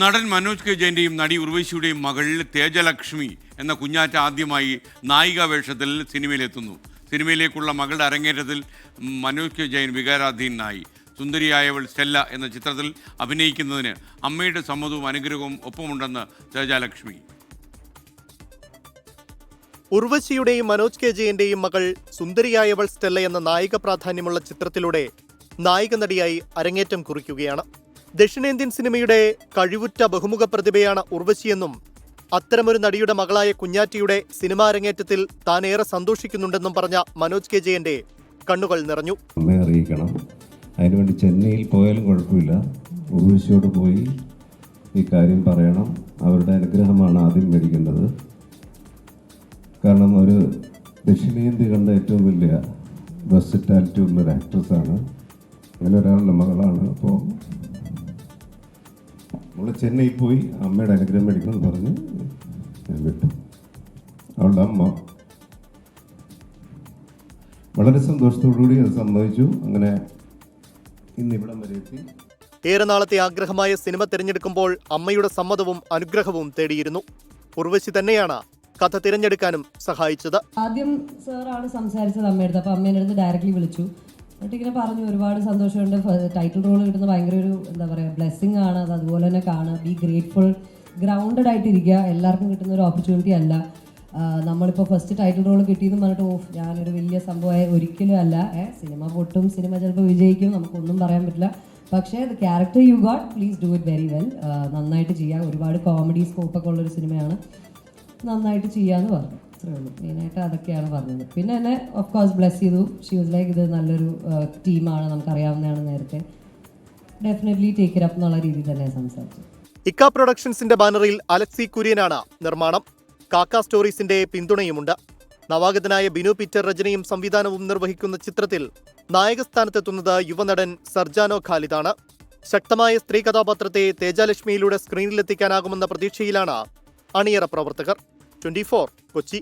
നടൻ മനോജ് കെ ജയന്റെയും നടി ഉർവശിയുടെയും മകൾ തേജലക്ഷ്മി എന്ന കുഞ്ഞാറ്റ ആദ്യമായി നായിക വേഷത്തിൽ സിനിമയിലെത്തുന്നു. സിനിമയിലേക്കുള്ള മകളുടെ അരങ്ങേറ്റത്തിൽ മനോജ് കെ ജയൻ വികാരാധീനായി. സുന്ദരിയായവൾ സ്റ്റെല്ല എന്ന ചിത്രത്തിൽ അഭിനയിക്കുന്നതിന് അമ്മയുടെ സമ്മതവും അനുഗ്രഹവും ഒപ്പമുണ്ടെന്ന് തേജലക്ഷ്മി. ഉർവശിയുടെയും മനോജ് കെ ജയന്റെയും മകൾ സുന്ദരിയായവൾ സ്റ്റെല്ല എന്ന നായിക പ്രാധാന്യമുള്ള ചിത്രത്തിലൂടെ നായിക നടിയായി അരങ്ങേറ്റം കുറിക്കുകയാണ്. ദക്ഷിണേന്ത്യൻ സിനിമയുടെ കഴിവുറ്റ ബഹുമുഖ പ്രതിഭയാണ് ഉർവശിയെന്നും അത്തരമൊരു നടിയുടെ മകളായ കുഞ്ഞാറ്റയുടെ സിനിമാ അരങ്ങേറ്റത്തിൽ താൻ ഏറെ സന്തോഷിക്കുന്നുണ്ടെന്നും പറഞ്ഞ മനോജ് കെ ജയന്റെ കണ്ണുകൾ നിറഞ്ഞു. അമ്മയെ അറിയിക്കണം, അതിനുവേണ്ടി ചെന്നൈയിൽ പോയാലും കുഴപ്പമില്ല, ഉർവശിയോട് പോയി ഈ കാര്യം പറയണം. അവരുടെ അനുഗ്രഹമാണ് ആദ്യം മേടിക്കേണ്ടത്. കാരണം ഒരു ദക്ഷിണേന്ത്യ കണ്ട ഏറ്റവും വലിയ വെർസറ്റാലിറ്റി ഉള്ളൊരു ആക്ട്രസ്സാണ്. അങ്ങനെ ഒരാളുടെ മകളാണ്. അപ്പോൾ നമ്മൾ ചെന്നൈയിൽ പോയി അമ്മയുടെ അനുഗ്രഹം മേടിക്കണം എന്ന് പറഞ്ഞ് ഞാൻ വിട്ടു. അവളുടെ അമ്മ വളരെ സന്തോഷത്തോടുകൂടി അത് സമ്മതിച്ചു. അങ്ങനെ ഇന്നിവിടം വരെ എത്തി. ഏറെ നാളത്തെ ആഗ്രഹമായ സിനിമ തിരഞ്ഞെടുക്കുമ്പോൾ അമ്മയുടെ സമ്മതവും അനുഗ്രഹവും തേടിയിരുന്നു. ഉർവശി തന്നെയാണ് കഥ തിരഞ്ഞെടുക്കാനും സഹായിച്ചത്. ആദ്യം സാറാണ് സംസാരിച്ചത് അമ്മയുടെ. അപ്പോൾ അമ്മേൻ്റെ അടുത്ത് ഡയറക്റ്റ്ലി വിളിച്ചു. എന്നിട്ട് ഇങ്ങനെ പറഞ്ഞു, ഒരുപാട് സന്തോഷമുണ്ട്, ടൈറ്റിൽ റോൾ കിട്ടുന്ന ഭയങ്കര ഒരു എന്താ പറയുക ബ്ലെസ്സിങ് ആണ്. അത് അതുപോലെ തന്നെ കാണുക, ബി ഗ്രേറ്റ്ഫുൾ, ഗ്രൗണ്ടഡ് ആയിട്ടിരിക്കുക. എല്ലാവർക്കും കിട്ടുന്ന ഒരു ഓപ്പർച്യൂണിറ്റി അല്ല. നമ്മളിപ്പോൾ ഫസ്റ്റ് ടൈറ്റിൽ റോൾ കിട്ടിയെന്ന് പറഞ്ഞിട്ട് ഞാനൊരു വലിയ സംഭവമായി ഒരിക്കലും അല്ല. സിനിമ പൊട്ടും, സിനിമ ചിലപ്പോൾ വിജയിക്കും, നമുക്കൊന്നും പറയാൻ പറ്റില്ല. പക്ഷേ the character you got, please do it very well. നന്നായിട്ട് ചെയ്യുക. ഒരുപാട് കോമഡി സ്കോപ്പൊക്കെ ഉള്ളൊരു സിനിമയാണ്, നന്നായിട്ട് ചെയ്യാമെന്ന് പറഞ്ഞു. അത്രേ ഉള്ളൂ. മെയിനായിട്ട് അതൊക്കെയാണ് പറഞ്ഞത്. പിന്നെ എന്നെ ഓഫ് കോഴ്സ് ബ്ലെസ് ചെയ്തു. ഷീ വാസ് ലൈക്ക് ഇത് നല്ലൊരു ടീമാണ്, നമുക്കറിയാവുന്നതാണ് നേരത്തെ, ഡെഫിനറ്റ്ലി ടേക്ക് ഇറ്റ് അപ്പ് എന്നുള്ള രീതിയിൽ തന്നെ സംസാരിച്ചു. ഇക്ക പ്രൊഡക്ഷൻസിന്റെ ബാനറിൽ അലക്സി കുര്യനാണ് നിർമ്മാണം. കാക്ക സ്റ്റോറീസിന്റെ പിന്തുണയുമുണ്ട്. നവാഗതനായ ബിനു പീറ്റർ രചനയും സംവിധാനവും നിർവഹിക്കുന്ന ചിത്രത്തിൽ നായകസ്ഥാനത്തെത്തുന്നത് യുവനടൻ സർജാനോ ഖാലിദാണ്. ശക്തമായ സ്ത്രീ കഥാപാത്രത്തെ തേജലക്ഷ്മിയിലൂടെ സ്ക്രീനിലെത്തിക്കാനാകുമെന്ന പ്രതീക്ഷയിലാണ് അണിയറ പ്രവർത്തകർ. 24 കൊച്ചി.